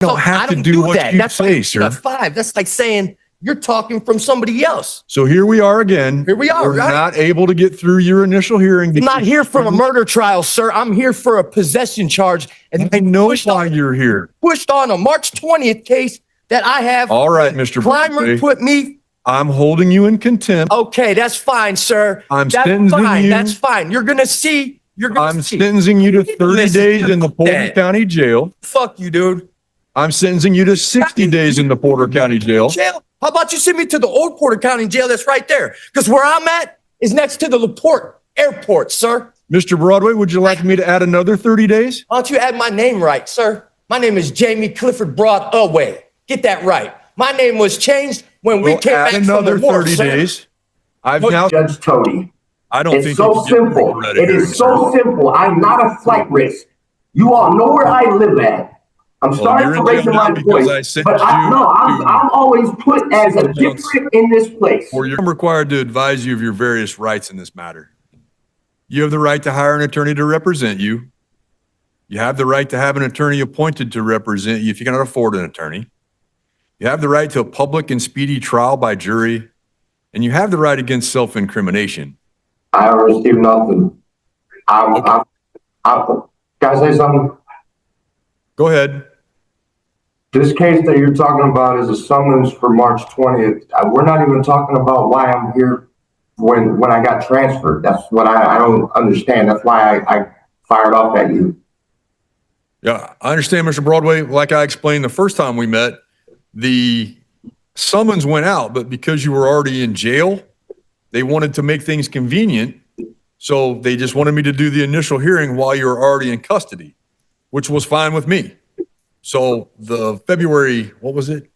don't have to do what you say, sir. 5. That's like saying you're talking from somebody else. So here we are again. Here we are. We're not able to get through your initial hearing. I'm not here for a murder trial, sir. I'm here for a possession charge. And I know why you're here. Pushed on a March 20th case that I have. All right, Mr. Clymer put me. I'm holding you in contempt. Okay, that's fine, sir. I'm sentencing you. That's fine. You're going to see. I'm sentencing you to 30 days in the Porter County Jail. Fuck you, dude. I'm sentencing you to 60 days in the Porter County Jail. How about you send me to the old Porter County Jail that's right there? Because where I'm at is next to the LaPorte Airport, sir. Mr. Broadway, would you like me to add another 30 days? Why don't you add my name right, sir? My name is Jamie Clifford Broadway. Get that right. My name was changed when we came back from the war, another 30 days. I've now Judge Tody. I don't think it's so simple. It is so simple. I'm not a flight risk. You all know where I live at. I'm starting to raise my voice, but I'm always put as a different in this place. I'm required to advise you of your various rights in this matter. You have the right to hire an attorney to represent you. You have the right to have an attorney appointed to represent you if you cannot afford an attorney. You have the right to a public and speedy trial by jury, and you have the right against self-incrimination. I received nothing. Can I say something? Go ahead. This case that you're talking about is a summons for March 20th. We're not even talking about why I'm here when I got transferred. That's what I don't understand. That's why I fired off at you. Yeah, I understand, Mr. Broadway. Like I explained the first time we met, the summons went out, but because you were already in jail, they wanted to make things convenient. So they just wanted me to do the initial hearing while you were already in custody, which was fine with me. So the February, what was it?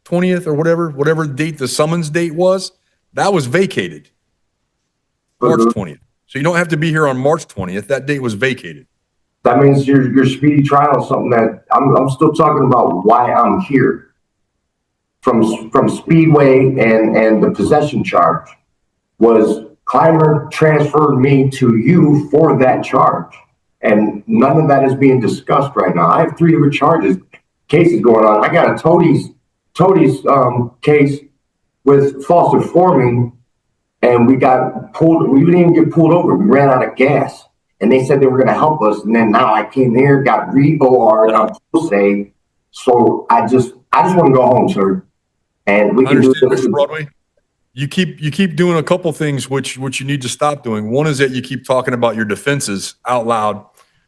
20th or whatever date the summons date was, that was vacated. March 20th. So you don't have to be here on March 20th. That date was vacated. That means your speedy trial is something that I'm still talking about why I'm here. From Speedway and the possession charge was Clymer transferred me to you for that charge. And none of that is being discussed right now. I have 3 different cases going on. I got a Tody's case with false informing, and we got pulled. We didn't even get pulled over. We ran out of gas, and they said they were going to help us. And then now I came here, got re-OR'd, and I'm supposed to say, so I just want to go home, sir. And we can do this. Broadway. You keep doing a couple things which you need to stop doing. One is that you keep talking about your defenses out loud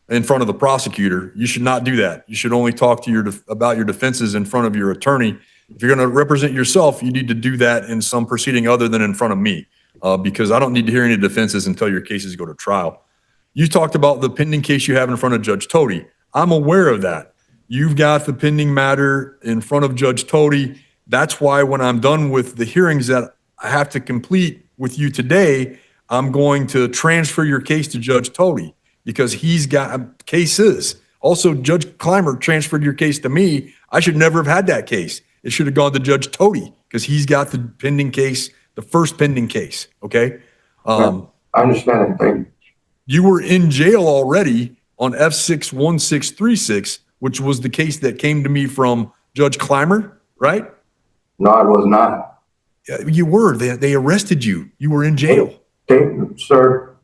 in front of the prosecutor. You should not do that. You should only talk to about your defenses in front of your attorney. If you're going to represent yourself, you need to do that in some proceeding other than in front of me, because I don't need to hear any defenses until your cases go to trial. You talked about the pending case you have in front of Judge Tody. I'm aware of that. You've got the pending matter in front of Judge Tody. That's why when I'm done with the hearings that I have to complete with you today, I'm going to transfer your case to Judge Tody because he's got cases. Also, Judge Clymer transferred your case to me. I should never have had that case. It should have gone to Judge Tody because he's got the pending case, the first pending case. Okay. I understand that thing. You were in jail already on F61636, which was the case that came to me from Judge Clymer, right? No, I was not. You were. They arrested you. You were in jail. Sir,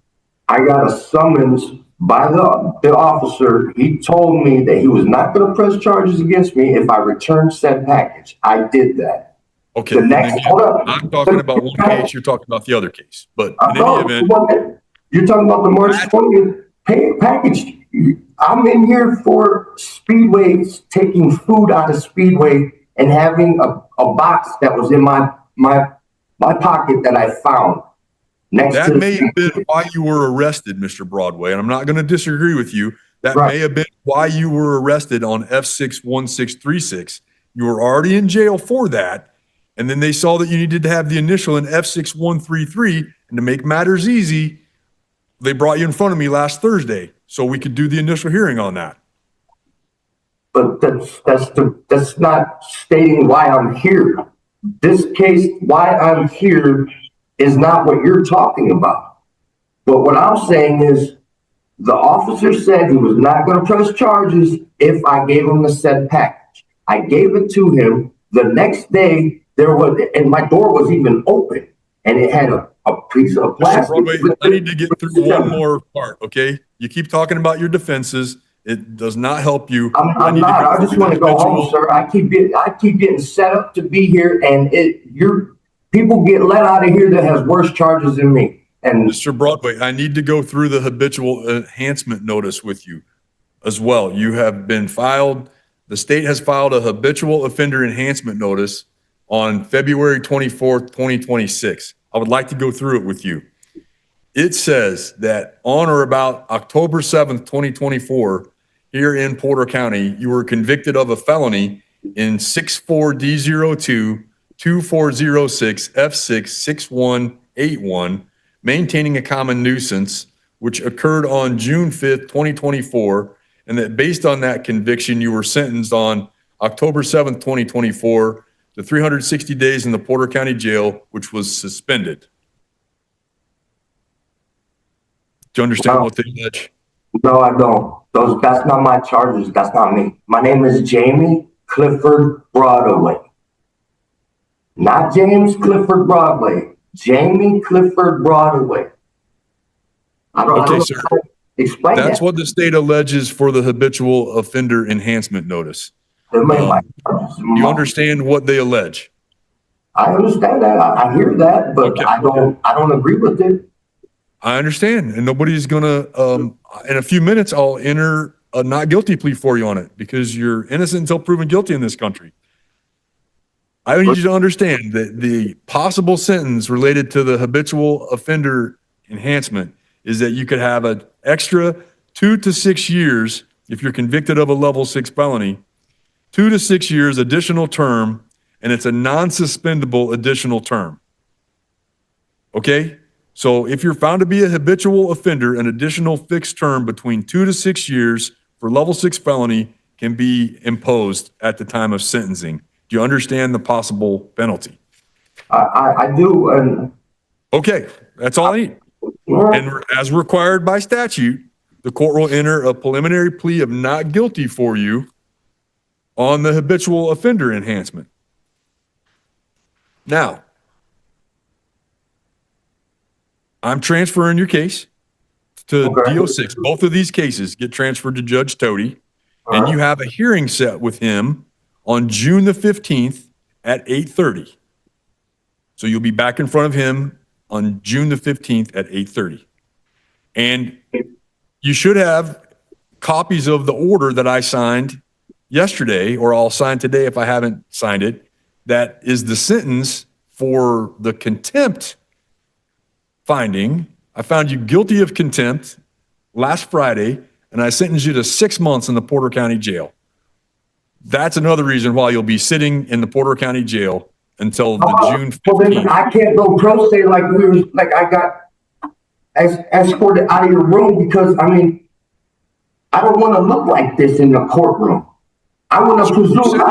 I got a summons by the officer. He told me that he was not going to press charges against me if I returned said package. I did that. Okay. Hold up. I'm talking about one case. You're talking about the other case. But in any event, you're talking about the March 20th package. I'm in here for Speedway taking food out of Speedway and having a box that was in my pocket that I found. That may have been why you were arrested, Mr. Broadway, and I'm not going to disagree with you. That may have been why you were arrested on F61636. You were already in jail for that, and then they saw that you needed to have the initial in F6133, and to make matters easy, they brought you in front of me last Thursday so we could do the initial hearing on that. But that's not stating why I'm here. This case, why I'm here, is not what you're talking about. But what I'm saying is the officer said he was not going to press charges if I gave him the said package. I gave it to him. The next day, and my door was even open, and it had a piece of Mr. plastic. Broadway, I need to get through one more part, okay? You keep talking about your defenses. It does not help you. I'm not. I just want to go home, sir. I keep getting set up to be here, and people get let out of here that has worse charges than me. And Mr. Broadway, I need to go through the habitual enhancement notice with you as well. You have been filed, the state has filed a habitual offender enhancement notice on February 24th, 2026. I would like to go through it with you. It says that on or about October 7th, 2024, here in Porter County, you were convicted of a felony in 64D02 2406 F6 6181, maintaining a common nuisance, which occurred on June 5th, 2024, and that based on that conviction, you were sentenced on October 7th, 2024 to 360 days in the Porter County Jail, which was suspended. Do you understand what they allege? no, I don't. That's not my charges. That's not me. My name is Jamie Clifford Broadway. Not James Clifford Broadway. Jamie Clifford Broadway. I don't know sir. how to explain That's that. what the state alleges for the habitual offender enhancement notice. You understand what they allege? I understand that. I hear that, but Okay. I don't agree with it. I understand, and nobody's gonna. In a few minutes, I'll enter a not guilty plea for you on it because you're innocent until proven guilty in this country. I need you to understand that the possible sentence related to the habitual offender enhancement is that you could have an extra 2 to 6 years if you're convicted of a level 6 felony, 2 to 6 years additional term, and it's a non-suspendable additional term. Okay? So if you're found to be a habitual offender, an additional fixed term between 2 to 6 years for level 6 felony can be imposed at the time of sentencing. Do you understand the possible penalty? I do, and Okay, that's all I need. And as required by statute, the court will enter a preliminary plea of not guilty for you on the habitual offender enhancement. Now, I'm transferring your case to DO6. Both of these cases get transferred to Judge Tody, and you have a hearing set with him on June the 15th at 8:30. So you'll be back in front of him on June the 15th at 8:30. And you should have copies of the order that I signed yesterday, or I'll sign today if I haven't signed it. That is the sentence for the contempt finding. I found you guilty of contempt last Friday, and I sentenced you to 6 months in the Porter County Jail. That's another reason why you'll be sitting in the Porter County Jail until the June 15th. Well, then I can't go pro se like I got escorted out of your room because, I mean, I don't want to look like this in the courtroom. I want to presume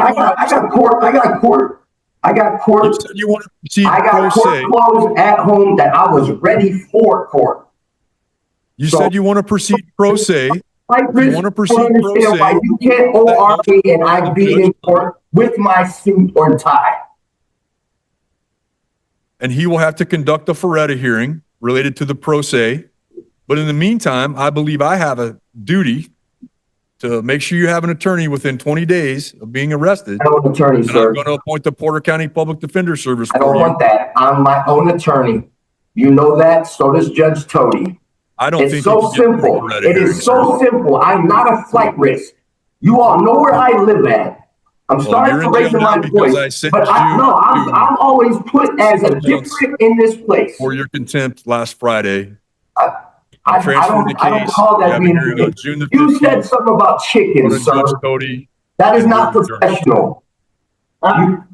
I got court. You said you want to proceed I pro got court se. clothes at home that I was ready for court. You said you want to proceed pro se. You want to proceed pro se. why you can't OR me and I be in court with my suit or tie. And he will have to conduct a Feretta hearing related to the pro se. But in the meantime, I believe I have a duty to make sure you have an attorney within 20 days of being arrested. I don't want an attorney, And sir. I'm going to appoint the Porter County Public Defender Service I for don't you. want that. I'm my own attorney. You know that. So does Judge Tody. I don't It's think so you can get simple. a Feretta It hearing, is so sir. simple. I'm not a flight risk. You all know where I live at. I'm sorry you're for in jail raising now my because I voice, sentenced but I'm always put as a 6 months different in this place. for your contempt last Friday. I don't call that being a on June the 15th. You said something about chickens, sir. Judge Cody. That is not professional. We're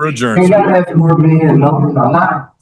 adjourned. You gotta have to work me in. No, I'm not.